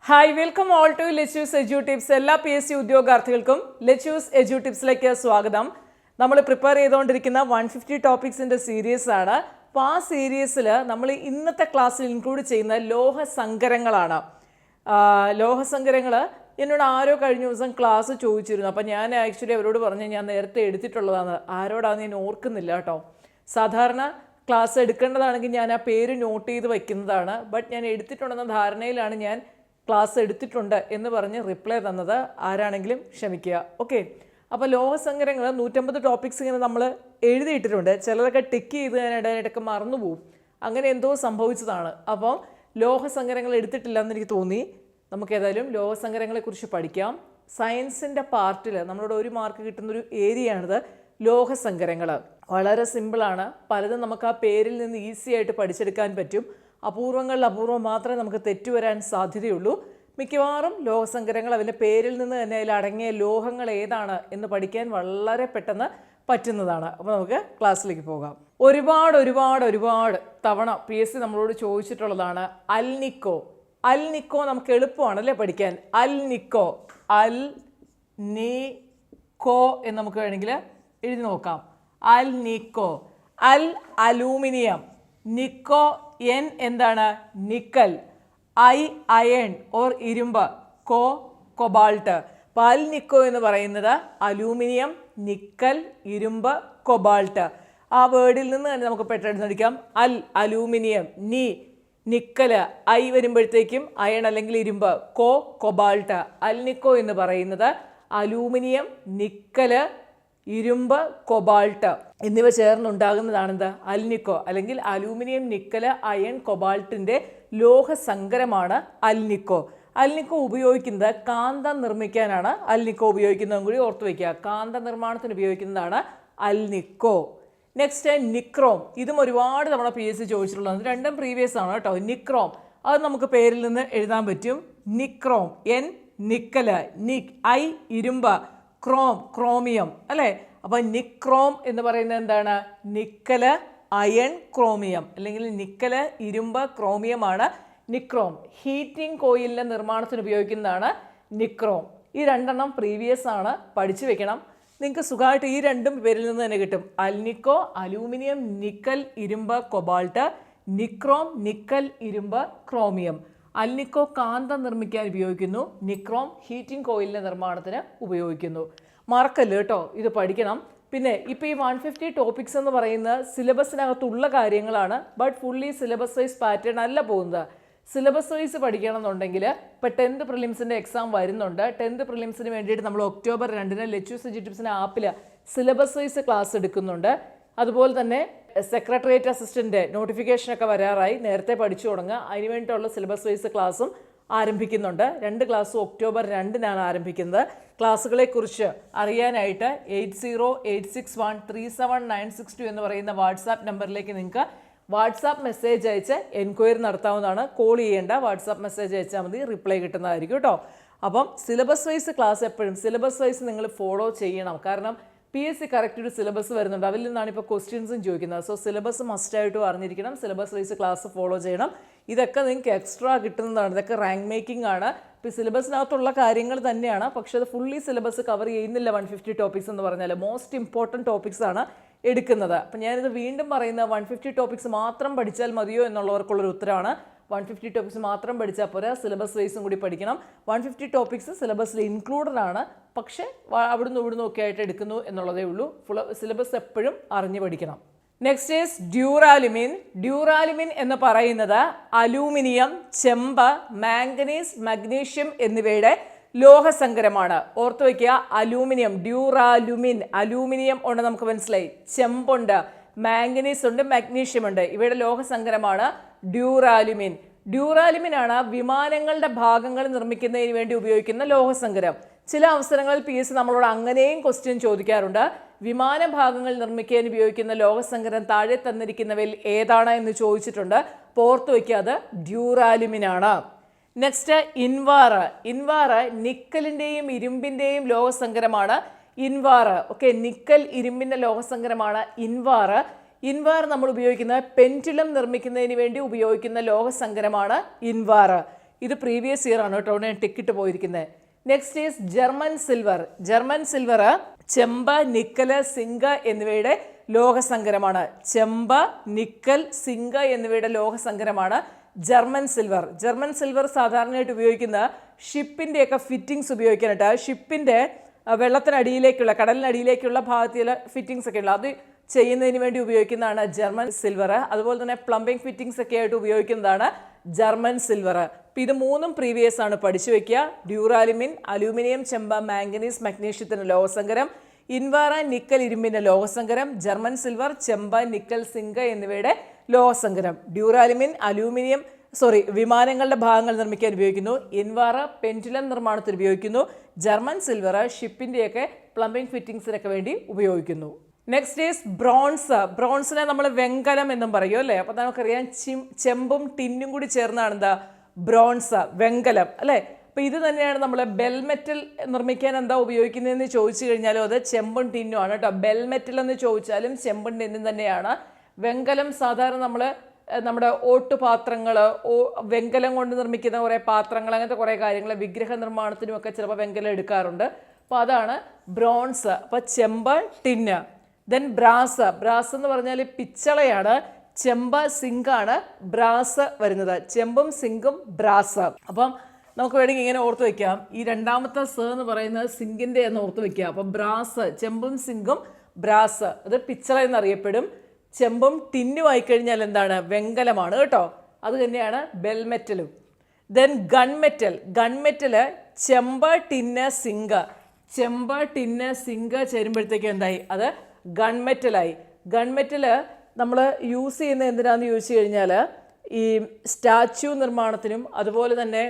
Hi, welcome all to lettuce edu tips. എല്ലാ PSC ഉദ്യോഗാർത്ഥികൾക്കും lettuce edu ടിപ്സിലേക്ക് സ്വാഗതം. നമ്മൾ പ്രിപ്പയർ ചെയ്തുകൊണ്ടിരിക്കുന്ന 150 ടോപ്പിക്സിൻ്റെ സീരീസാണ്. അപ്പോൾ ആ സീരീസിൽ നമ്മൾ ഇന്നത്തെ ക്ലാസ്സിൽ ഇൻക്ലൂഡ് ചെയ്യുന്ന ലോഹസങ്കരങ്ങളാണ്. ലോഹസങ്കരങ്ങൾ എന്നോട് ആരോ കഴിഞ്ഞ ദിവസം ക്ലാസ് ചോദിച്ചിരുന്നു. അപ്പോൾ ഞാൻ ആക്ച്വലി അവരോട് പറഞ്ഞ് ഞാൻ നേരത്തെ എടുത്തിട്ടുള്ളതാണ്. ആരോടാണെന്ന് ഞാൻ ഓർക്കുന്നില്ല കേട്ടോ. സാധാരണ ക്ലാസ് എടുക്കേണ്ടതാണെങ്കിൽ ഞാൻ ആ പേര് നോട്ട് ചെയ്ത് വയ്ക്കുന്നതാണ്. ബട്ട് ഞാൻ എടുത്തിട്ടുണ്ടെന്ന ധാരണയിലാണ് ഞാൻ ക്ലാസ് എടുത്തിട്ടുണ്ട് എന്ന് പറഞ്ഞ് റിപ്ലൈ തന്നത്. ആരാണെങ്കിലും ക്ഷമിക്കുക. ഓക്കെ, അപ്പോൾ ലോഹസങ്കരങ്ങൾ 150 ടോപ്പിക്സ് ഇങ്ങനെ നമ്മൾ എഴുതിയിട്ടിട്ടുണ്ട്. ചിലതൊക്കെ ടിക്ക് ചെയ്ത് ഞാൻ ഇടയ്ക്ക് മറന്നുപോകും. അങ്ങനെ എന്തോ സംഭവിച്ചതാണ്. അപ്പോൾ ലോഹസങ്കരങ്ങൾ എടുത്തിട്ടില്ല എന്ന് എനിക്ക് തോന്നി. നമുക്ക് ഏതായാലും ലോഹസങ്കരങ്ങളെക്കുറിച്ച് പഠിക്കാം. സയൻസിൻ്റെ പാർട്ടിൽ നമ്മളോട് 1 മാർക്ക് കിട്ടുന്നൊരു ഏരിയയാണിത് ലോഹസങ്കരങ്ങൾ. വളരെ സിമ്പിളാണ്. പലതും നമുക്ക് ആ പേരിൽ നിന്ന് ഈസി ആയിട്ട് പഠിച്ചെടുക്കാൻ പറ്റും. അപൂർവങ്ങളിൽ അപൂർവം മാത്രമേ നമുക്ക് തെറ്റുവരാൻ സാധ്യതയുള്ളൂ. മിക്കവാറും ലോഹസങ്കരങ്ങൾ അതിൻ്റെ പേരിൽ നിന്ന് തന്നെ അതിൽ അടങ്ങിയ ലോഹങ്ങൾ ഏതാണ് എന്ന് പഠിക്കാൻ വളരെ പെട്ടെന്ന് പറ്റുന്നതാണ്. അപ്പോൾ നമുക്ക് ക്ലാസ്സിലേക്ക് പോകാം. ഒരുപാട് തവണ PSC നമ്മളോട് ചോദിച്ചിട്ടുള്ളതാണ് അൽ നിക്കോ. അൽ നിക്കോ നമുക്ക് എളുപ്പമാണല്ലേ പഠിക്കാൻ. അൽ നിക്കോ, അൽ നീ കോ എന്ന് നമുക്ക് വേണമെങ്കിൽ എഴുതി നോക്കാം. അൽ നിക്കോ. അൽ അലൂമിനിയം, നിക്കോ എൻ എന്താണ്? നിക്കൽ. ഐ അയൺ ഓർ ഇരുമ്പ്, കോ കൊബാൾട്ട്. അപ്പോൾ അൽ നിക്കോ എന്ന് പറയുന്നത് അലൂമിനിയം, നിക്കൽ, ഇരുമ്പ്, കൊബാൾട്ട്. ആ വേർഡിൽ നിന്ന് തന്നെ നമുക്ക് പെട്ടെന്ന് പഠിക്കാം. അൽ അലൂമിനിയം, നീ നിക്കല്, ഐ വരുമ്പോഴത്തേക്കും അയൺ അല്ലെങ്കിൽ ഇരുമ്പ്, കോ കൊബാൾട്ട്. അൽ നിക്കോ എന്ന് പറയുന്നത് അലൂമിനിയം, നിക്കല്, ഇരുമ്പ്, കൊബാൾട്ട് എന്നിവ ചേർന്നുണ്ടാകുന്നതാണെന്ത്? അൽ നിക്കോ. അല്ലെങ്കിൽ അലൂമിനിയം, നിക്കല്, അയൺ, കൊബാൾട്ടിൻ്റെ ലോഹസങ്കരമാണ് അൽ നിക്കോ. അൽ നിക്കോ ഉപയോഗിക്കുന്നത് കാന്തം നിർമ്മിക്കാനാണ്. അൽ നിക്കോ ഉപയോഗിക്കുന്നതും കൂടി ഓർത്ത് വയ്ക്കുക. കാന്ത നിർമ്മാണത്തിന് ഉപയോഗിക്കുന്നതാണ് അൽ നിക്കോ. Next nichrome. ഇതും ഒരുപാട് തവണ PSC ചോദിച്ചിട്ടുള്ളത്. രണ്ടും പ്രീവിയസ് ആണ് കേട്ടോ. നിക്രോം അത് നമുക്ക് പേരിൽ നിന്ന് എഴുതാൻ പറ്റും. നിക്രോം, എൻ നിക്കല്, നിക് ഐ ഇരുമ്പ്, ക്രോം ക്രോമിയം അല്ലേ. അപ്പോൾ നിക്രോം എന്ന് പറയുന്നത് എന്താണ്? നിക്കല്, അയൺ, ക്രോമിയം അല്ലെങ്കിൽ നിക്കല്, ഇരുമ്പ്, ക്രോമിയമാണ് നിക്രോം. ഹീറ്റിംഗ് കോയിലിൻ്റെ നിർമ്മാണത്തിന് ഉപയോഗിക്കുന്നതാണ് നിക്രോം. ഈ രണ്ടെണ്ണം പ്രീവിയസ് ആണ്, പഠിച്ചു വെക്കണം. നിങ്ങൾക്ക് സുഖമായിട്ട് ഈ രണ്ടും പേരിൽ നിന്ന് തന്നെ കിട്ടും. അൽ നിക്കോ അലൂമിനിയം, നിക്കൽ, ഇരുമ്പ്, കൊബാൾട്ട്. നിക്രോം നിക്കൽ, ഇരുമ്പ്, ക്രോമിയം. അൽ നിക്കോ കാന്തം നിർമ്മിക്കാൻ ഉപയോഗിക്കുന്നു. നിക്രോം ഹീറ്റിംഗ് കോയിലിൻ്റെ നിർമ്മാണത്തിന് ഉപയോഗിക്കുന്നു. മറക്കല്ല കേട്ടോ, ഇത് പഠിക്കണം. പിന്നെ ഇപ്പോൾ ഈ 150 ടോപ്പിക്സ് എന്ന് പറയുന്നത് സിലബസിനകത്തുള്ള കാര്യങ്ങളാണ്. But fully syllabus wise pattern അല്ല പോകുന്നത്. സിലബസ് വൈസ് പഠിക്കണം എന്നുണ്ടെങ്കിൽ ഇപ്പോൾ 10th പ്രിലിംസിൻ്റെ എക്സാം വരുന്നുണ്ട്. 10th പ്രിലിംസിന് വേണ്ടിയിട്ട് നമ്മൾ ഒക്ടോബർ 2 ലെറ്റ്യൂസ് എജ്യൂ ടിപ്സിൻ്റെ ആപ്പിൽ സിലബസ് വൈസ് ക്ലാസ് എടുക്കുന്നുണ്ട്. അതുപോലെ തന്നെ സെക്രട്ടേറിയറ്റ് അസിസ്റ്റൻ്റ് നോട്ടിഫിക്കേഷനൊക്കെ വരാറായി. നേരത്തെ പഠിച്ചു തുടങ്ങുക. അതിന് വേണ്ടിയിട്ടുള്ള സിലബസ് വൈസ് ക്ലാസ്സും ആരംഭിക്കുന്നുണ്ട്. 2 ക്ലാസ്സും ഒക്ടോബർ 2 ആരംഭിക്കുന്നത്. ക്ലാസ്സുകളെക്കുറിച്ച് അറിയാനായിട്ട് 8086137962 എന്ന് പറയുന്ന വാട്സാപ്പ് നമ്പറിലേക്ക് നിങ്ങൾക്ക് വാട്സാപ്പ് മെസ്സേജ് അയച്ച് എൻക്വയറി നടത്താവുന്നതാണ്. കോൾ ചെയ്യേണ്ട, വാട്സാപ്പ് മെസ്സേജ് അയച്ചാൽ മതി, റിപ്ലൈ കിട്ടുന്നതായിരിക്കും കേട്ടോ. അപ്പം സിലബസ് വൈസ് ക്ലാസ് എപ്പോഴും സിലബസ് വൈസ് നിങ്ങൾ ഫോളോ ചെയ്യണം. കാരണം PSC കറക്റ്റ് ഒരു സിലബസ് വരുന്നുണ്ട്. അതിൽ നിന്നാണ് ഇപ്പോൾ ക്വസ്റ്റ്യൻസും ചോദിക്കുന്നത്. സോ സിലബസ് മസ്റ്റായിട്ടും അറിഞ്ഞിരിക്കണം. സിലബസ് വൈസ് ക്ലാസ് ഫോളോ ചെയ്യണം. ഇതൊക്കെ നിങ്ങൾക്ക് എക്സ്ട്രാ കിട്ടുന്നതാണ്. ഇതൊക്കെ റാങ്ക് മേക്കിംഗ് ആണ്. ഇപ്പോൾ സിലബസിനകത്തുള്ള കാര്യങ്ങൾ തന്നെയാണ്. പക്ഷേ അത് ഫുള്ളി സിലബസ് കവർ ചെയ്യുന്നില്ല. 150 ടോപ്പിക്സ് എന്ന് പറഞ്ഞാൽ മോസ്റ്റ് ഇമ്പോർട്ടൻറ്റ് ടോപ്പിക്സ് ആണ് എടുക്കുന്നത്. അപ്പം ഞാനിത് വീണ്ടും പറയുന്നത് 150 ടോപ്പിക്സ് മാത്രം പഠിച്ചാൽ മതിയോ എന്നുള്ളവർക്കുള്ളൊരു ഉത്തരമാണ്. 150 ടോപ്പിക്സ് മാത്രം പഠിച്ചാൽ പോരാ, സിലബസ് വൈസും കൂടി പഠിക്കണം. 150 ടോപ്പിക്സ് സിലബസിൽ ഇൻക്ലൂഡഡ് ആണ്. പക്ഷേ അവിടുന്ന് ഇവിടുന്ന് ഒക്കെ ആയിട്ട് എടുക്കുന്നു എന്നുള്ളതേ ഉള്ളൂ. സിലബസ് എപ്പോഴും അറിഞ്ഞു പഠിക്കണം. Next is duralumin. ഡ്യൂറാലുമിൻ എന്ന് പറയുന്നത് അലൂമിനിയം, ചെമ്പ്, മാംഗനീസ്, മഗ്നീഷ്യം എന്നിവയുടെ ലോഹസങ്കരമാണ്. ഓർത്ത് വയ്ക്കുക, അലൂമിനിയം ഡ്യൂറാലുമിൻ. അലൂമിനിയം ഉണ്ട്, നമുക്ക് മനസ്സിലായി. ചെമ്പുണ്ട്, മാംഗനീസ് ഉണ്ട്, മഗ്നീഷ്യം ഉണ്ട്. ഇവയുടെ ലോഹസങ്കരമാണ് ഡ്യൂറാലുമിൻ. ഡ്യൂറാലുമിൻ ആണ് വിമാനങ്ങളുടെ ഭാഗങ്ങൾ നിർമ്മിക്കുന്നതിന് വേണ്ടി ഉപയോഗിക്കുന്ന ലോഹസങ്കരം. ചില അവസരങ്ങളിൽ PSC നമ്മളോട് അങ്ങനെയും ക്വസ്റ്റ്യൻ ചോദിക്കാറുണ്ട്. വിമാന ഭാഗങ്ങൾ നിർമ്മിക്കാൻ ഉപയോഗിക്കുന്ന ലോഹസങ്കരം താഴെ തന്നിരിക്കുന്നവയിൽ ഏതാണ് എന്ന് ചോദിച്ചിട്ടുണ്ട്. അപ്പോൾ ഓർത്ത് വയ്ക്കുക, അത് ഡ്യൂറാലുമിൻ ആണ്. നെക്സ്റ്റ് ഇൻവാറ്. ഇൻവാറ് നിക്കലിൻ്റെയും ഇരുമ്പിൻ്റെയും ലോഹസങ്കരമാണ്. ഇൻവാറ് ഓക്കെ, നിക്കൽ ഇരുമ്പിൻ്റെ ലോഹസങ്കരമാണ് ഇൻവാറ്. ഇൻവാർ നമ്മൾ ഉപയോഗിക്കുന്ന പെൻഡുലം നിർമ്മിക്കുന്നതിന് വേണ്ടി ഉപയോഗിക്കുന്ന ലോഹസങ്കരമാണ് ഇൻവാർ. ഇത് പ്രീവിയസ് ഇയർ ആണ് കേട്ടോ, ഞാൻ ടിക്കറ്റ് പോയിരിക്കുന്നത്. Next is German silver. German silver ചെമ്പ്, നിക്കല്, സിങ്ക് എന്നിവയുടെ ലോഹസങ്കരമാണ്. ചെമ്പ്, നിക്കൽ, സിങ്ക് എന്നിവയുടെ ലോഹസങ്കരമാണ് ജർമ്മൻ സിൽവർ. ജർമ്മൻ സിൽവർ സാധാരണയായിട്ട് ഉപയോഗിക്കുന്ന ഷിപ്പിൻ്റെയൊക്കെ ഫിറ്റിങ്സ് ഉപയോഗിക്കാനായിട്ട്, ഷിപ്പിൻ്റെ വെള്ളത്തിനടിയിലേക്കുള്ള, കടലിനടിയിലേക്കുള്ള ഭാഗത്തിലെ ഫിറ്റിങ്സ് ഒക്കെ ഉള്ള അത് ചെയ്യുന്നതിന് വേണ്ടി ഉപയോഗിക്കുന്നതാണ് ജർമ്മൻ സിൽവർ. അതുപോലെ തന്നെ പ്ലംബിംഗ് ഫിറ്റിങ്സ് ഒക്കെ ആയിട്ട് ഉപയോഗിക്കുന്നതാണ് ജർമ്മൻ സിൽവർ. അപ്പോൾ ഇത് മൂന്നും പ്രീവിയസ് ആണ്, പഠിച്ചു വെക്കുക. ഡ്യൂറാലിമിൻ അലൂമിനിയം, ചെമ്പ്, മാംഗനീസ്, മഗ്നീഷ്യത്തിന് ലോഹസങ്കരം. ഇൻവാറ നിക്കൽ ഇരുമ്പിൻ്റെ ലോഹസങ്കരം. ജർമ്മൻ സിൽവർ ചെമ്പ്, നിക്കൽ, സിങ്ക് എന്നിവയുടെ ലോഹസങ്കരം. ഡ്യൂറാലിമിൻ അലൂമിനിയം വിമാനങ്ങളുടെ ഭാഗങ്ങൾ നിർമ്മിക്കാൻ ഉപയോഗിക്കുന്നു. ഇൻവാറ പെൻഡുലം നിർമ്മാണത്തിന് ഉപയോഗിക്കുന്നു. ജർമ്മൻ സിൽവർ ഷിപ്പിൻ്റെയൊക്കെ പ്ലംബിംഗ് ഫിറ്റിങ്സിനൊക്കെ വേണ്ടി ഉപയോഗിക്കുന്നു. Next is bronze. ബ്രോൺസിനെ നമ്മൾ വെങ്കലം എന്നും പറയും അല്ലേ. അപ്പോൾ നമുക്കറിയാം ചെമ്പും ടിന്നും കൂടി ചേർന്നാണ് എന്താ ബ്രോൺസ്, വെങ്കലം അല്ലേ. അപ്പോൾ ഇത് തന്നെയാണ് നമ്മൾ ബെൽമെറ്റൽ നിർമ്മിക്കാൻ എന്താ ഉപയോഗിക്കുന്നതെന്ന് ചോദിച്ചു കഴിഞ്ഞാലും അത് ചെമ്പും ടിന്നും ആണ് കേട്ടോ. ബെൽമെറ്റൽ എന്ന് ചോദിച്ചാലും ചെമ്പും ടിന്നും തന്നെയാണ്. വെങ്കലം സാധാരണ നമ്മൾ നമ്മുടെ ഓട്ടുപാത്രങ്ങൾ, വെങ്കലം കൊണ്ട് നിർമ്മിക്കുന്ന കുറേ പാത്രങ്ങൾ, അങ്ങനത്തെ കുറേ കാര്യങ്ങൾ, വിഗ്രഹ നിർമ്മാണത്തിനുമൊക്കെ ചിലപ്പോൾ വെങ്കലം എടുക്കാറുണ്ട്. അപ്പോൾ അതാണ് ബ്രോൺസ്. അപ്പോൾ ചെമ്പ്, ടിന്ന്. Then brass. ബ്രാസ് എന്ന് പറഞ്ഞാൽ പിച്ചളയാണ്. ചെമ്പ്, സിങ്കാണ് ബ്രാസ് വരുന്നത്. ചെമ്പും സിങ്കും ബ്രാസ്. അപ്പം നമുക്ക് വേണമെങ്കിൽ ഇങ്ങനെ ഓർത്ത് വയ്ക്കാം. ഈ രണ്ടാമത്തെ എന്ന് പറയുന്നത് സിങ്കിൻ്റെ എന്ന് ഓർത്ത് വയ്ക്കുക. അപ്പം ബ്രാസ്, ചെമ്പും സിങ്കും ബ്രാസ്, അത് പിച്ചള എന്നറിയപ്പെടും. ചെമ്പും ടിന്നും ആയിക്കഴിഞ്ഞാൽ എന്താണ്, വെങ്കലമാണ് കേട്ടോ. അത് തന്നെയാണ് ബെൽമെറ്റലും. Then gunmetal. ഗൺമെറ്റല് ചെമ്പ്, ടിന്ന്, സിങ്ക്. ചെമ്പ്, ടിന്ന്, സിങ്ക് ചേരുമ്പോഴത്തേക്ക് എന്തായി, അത് ഗൺമെറ്റലായി. ഗൺമെറ്റല് നമ്മൾ യൂസ് ചെയ്യുന്ന എന്തിനാന്ന് ചോദിച്ചു കഴിഞ്ഞാൽ ഈ സ്റ്റാച്യു നിർമ്മാണത്തിനും അതുപോലെ തന്നെ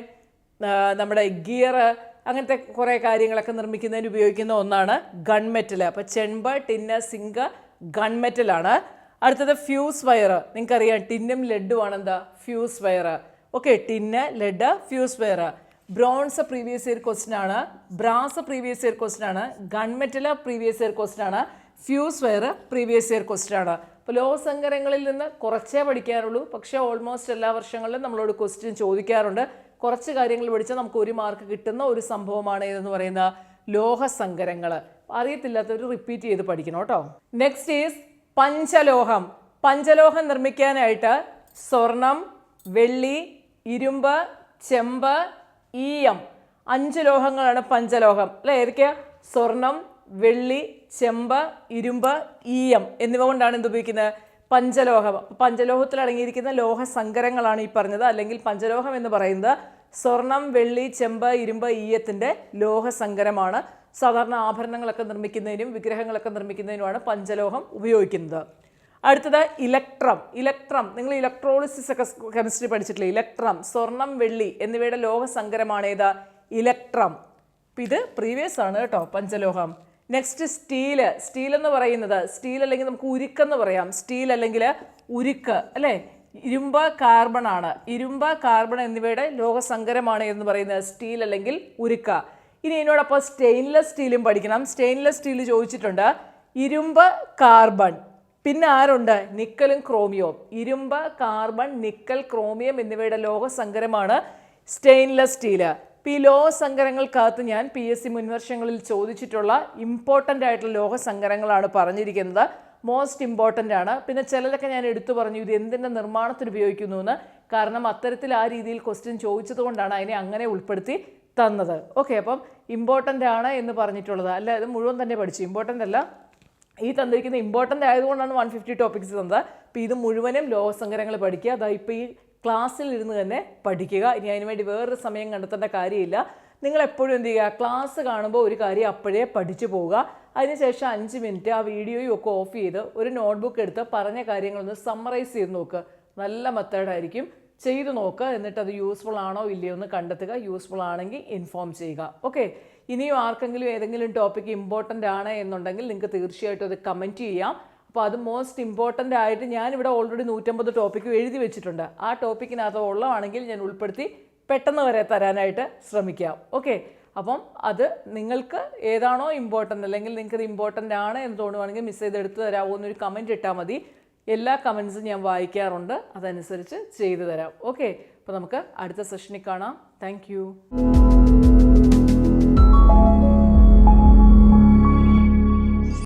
നമ്മുടെ ഗിയർ അങ്ങനത്തെ കുറേ കാര്യങ്ങളൊക്കെ നിർമ്മിക്കുന്നതിന് ഉപയോഗിക്കുന്ന ഒന്നാണ് ഗൺമെറ്റൽ. അപ്പോൾ ചെമ്പ്, ടിന്ന്, സിങ്ക് ഗൺമെറ്റലാണ്. അടുത്തത് ഫ്യൂസ് വയർ. നിങ്ങൾക്കറിയാം ടിന്നും ലെഡുമാണ് എന്താ fuse wire. Okay, tin, lead, fuse wire. Bronze previous year question ആണ്. ബ്രാസ് പ്രീവിയസ് ഇയർ ക്വസ്റ്റ്യൻ ആണ്. ഗൺമെറ്റൽ പ്രീവിയസ് ഇയർ ക്വസ്റ്റ്യൻ ആണ്. Fuse wire previous year question ആണ്. അപ്പോൾ ലോഹസങ്കരങ്ങളിൽ നിന്ന് കുറച്ചേ പഠിക്കാറുള്ളൂ, പക്ഷേ ഓൾമോസ്റ്റ് എല്ലാ വർഷങ്ങളിലും നമ്മളോട് ക്വസ്റ്റ്യൻ ചോദിക്കാറുണ്ട്. കുറച്ച് കാര്യങ്ങൾ പഠിച്ചാൽ നമുക്ക് 1 മാർക്ക് കിട്ടുന്ന ഒരു സംഭവമാണ് ഇതെന്ന് പറയുന്ന ലോഹസങ്കരങ്ങൾ. അറിയത്തില്ലാത്തവർ റിപ്പീറ്റ് ചെയ്ത് പഠിക്കണം കേട്ടോ. നെക്സ്റ്റ് ഈസ് പഞ്ചലോഹം. പഞ്ചലോഹം നിർമ്മിക്കാനായിട്ട് സ്വർണം, വെള്ളി, ഇരുമ്പ്, ചെമ്പ്, ഈയം, 5 ലോഹങ്ങളാണ് പഞ്ചലോഹം അല്ലേ. ഏതൊക്കെയാ? സ്വർണം, വെള്ളി, ചെമ്പ്, ഇരുമ്പ്, ഈയം എന്നിവ കൊണ്ടാണ് എന്ത് ഉപയോഗിക്കുന്നത്, പഞ്ചലോഹം. പഞ്ചലോഹത്തിൽ അടങ്ങിയിരിക്കുന്ന ലോഹസങ്കരങ്ങളാണ് ഈ പറഞ്ഞത്. അല്ലെങ്കിൽ പഞ്ചലോഹം എന്ന് പറയുന്നത് സ്വർണം, വെള്ളി, ചെമ്പ്, ഇരുമ്പ്, ഈയത്തിൻ്റെ ലോഹസങ്കരമാണ്. സാധാരണ ആഭരണങ്ങളൊക്കെ നിർമ്മിക്കുന്നതിനും വിഗ്രഹങ്ങളൊക്കെ നിർമ്മിക്കുന്നതിനുമാണ് പഞ്ചലോഹം ഉപയോഗിക്കുന്നത്. അടുത്തത് ഇലക്ട്രം. ഇലക്ട്രം നിങ്ങൾ ഇലക്ട്രോളിസിസ് ഒക്കെ കെമിസ്ട്രി പഠിച്ചിട്ടില്ലേ. ഇലക്ട്രം, സ്വർണം, വെള്ളി എന്നിവയുടെ ലോഹസങ്കരമാണ് ഏത്, ഇലക്ട്രം. ഇത് പ്രീവിയസ് ആണ് കേട്ടോ, പഞ്ചലോഹം. Next steel. സ്റ്റീൽ എന്ന് പറയുന്നത്, സ്റ്റീൽ അല്ലെങ്കിൽ നമുക്ക് ഉരുക്കെന്ന് പറയാം. സ്റ്റീൽ അല്ലെങ്കിൽ ഉരുക്ക് അല്ലേ. ഇരുമ്പ്, കാർബൺ ആണ്. ഇരുമ്പ്, കാർബൺ എന്നിവയുടെ ലോഹസങ്കരമാണ് എന്ന് പറയുന്നത് സ്റ്റീൽ അല്ലെങ്കിൽ ഉരുക്ക. ഇനി ഇതിനോടൊപ്പം സ്റ്റെയിൻലെസ് സ്റ്റീലും പഠിക്കണം. സ്റ്റെയിൻലെസ് സ്റ്റീൽ ചോദിച്ചിട്ടുണ്ട്. ഇരുമ്പ്, കാർബൺ, പിന്നെ ആരുണ്ട്, നിക്കലും ക്രോമിയവും. ഇരുമ്പ്, കാർബൺ, നിക്കൽ, ക്രോമിയം എന്നിവയുടെ ലോഹസങ്കരമാണ് സ്റ്റെയിൻലെസ് സ്റ്റീല്. ഈ ലോഹസങ്കരങ്ങൾക്കകത്ത് ഞാൻ PSC മുൻവർഷങ്ങളിൽ ചോദിച്ചിട്ടുള്ള ഇമ്പോർട്ടൻ്റ് ആയിട്ടുള്ള ലോഹസങ്കരങ്ങളാണ് പറഞ്ഞിരിക്കുന്നത്. മോസ്റ്റ് ഇമ്പോർട്ടൻ്റ് ആണ്. പിന്നെ ചിലരൊക്കെ ഞാൻ എടുത്തു പറഞ്ഞു ഇത് എന്തിൻ്റെ നിർമ്മാണത്തിന് ഉപയോഗിക്കുന്നു എന്ന്. കാരണം അത്തരത്തിൽ ആ രീതിയിൽ ക്വസ്റ്റ്യൻ ചോദിച്ചത് കൊണ്ടാണ് അതിനെ അങ്ങനെ ഉൾപ്പെടുത്തി തന്നത്. ഓക്കെ, അപ്പം ഇമ്പോർട്ടൻ്റ് ആണ് എന്ന് പറഞ്ഞിട്ടുള്ളത്. അല്ല, ഇത് മുഴുവൻ തന്നെ പഠിച്ചു. ഇമ്പോർട്ടൻ്റ് അല്ല, ഈ തന്നിരിക്കുന്ന ഇമ്പോർട്ടൻ്റ് ആയതുകൊണ്ടാണ് 150 ടോപ്പിക്സ് തന്നത്. അപ്പോൾ ഇത് മുഴുവനും ലോഹസങ്കരങ്ങൾ പഠിക്കുക. അതായത് ഇപ്പോൾ ഈ ക്ലാസ്സിൽ ഇരുന്ന് തന്നെ പഠിക്കുക. ഇനി അതിനുവേണ്ടി വേറൊരു സമയം കണ്ടെത്തേണ്ട കാര്യമില്ല. നിങ്ങൾ എപ്പോഴും എന്ത് ചെയ്യുക, ക്ലാസ് കാണുമ്പോൾ ഒരു കാര്യം അപ്പോഴേ പഠിച്ചു പോവുക. അതിനുശേഷം 5 മിനിറ്റ് ആ വീഡിയോയും ഒക്കെ ഓഫ് ചെയ്ത് ഒരു നോട്ട്ബുക്ക് എടുത്ത് പറഞ്ഞ കാര്യങ്ങളൊന്ന് സമ്മറൈസ് ചെയ്ത് നോക്കുക. നല്ല മെത്തേഡായിരിക്കും. ചെയ്തു നോക്കുക. എന്നിട്ട് അത് യൂസ്ഫുൾ ആണോ ഇല്ലയോ എന്ന് കണ്ടെത്തുക. യൂസ്ഫുൾ ആണെങ്കിൽ ഇൻഫോം ചെയ്യുക. ഓക്കെ, ഇനിയും ആർക്കെങ്കിലും ഏതെങ്കിലും ടോപ്പിക്ക് ഇമ്പോർട്ടൻ്റ് ആണ് എന്നുണ്ടെങ്കിൽ നിങ്ങൾക്ക് തീർച്ചയായിട്ടും അത് കമൻറ്റ് ചെയ്യാം. അപ്പോൾ അത് മോസ്റ്റ് ഇമ്പോർട്ടൻ്റ് ആയിട്ട് ഞാനിവിടെ ഓൾറെഡി 150 ടോപ്പിക്ക് എഴുതി വെച്ചിട്ടുണ്ട്. ആ ടോപ്പിക്കിനകത്ത് ഉള്ളതാണെങ്കിൽ ഞാൻ ഉൾപ്പെടുത്തി പെട്ടെന്ന് വരെ തരാനായിട്ട് ശ്രമിക്കാം. ഓക്കെ, അപ്പം അത് നിങ്ങൾക്ക് ഏതാണോ ഇമ്പോർട്ടൻ്റ് അല്ലെങ്കിൽ നിങ്ങൾക്കത് ഇമ്പോർട്ടൻ്റ് ആണ് എന്ന് തോന്നുവാണെങ്കിൽ മിസ് ചെയ്ത് എടുത്ത് തരാമോ എന്നൊരു കമൻറ്റ് ഇട്ടാൽ മതി. എല്ലാ കമൻസും ഞാൻ വായിക്കാറുണ്ട്, അതനുസരിച്ച് ചെയ്തു തരാം. ഓക്കെ, അപ്പോൾ നമുക്ക് അടുത്ത സെഷനിൽ കാണാം. Thank you.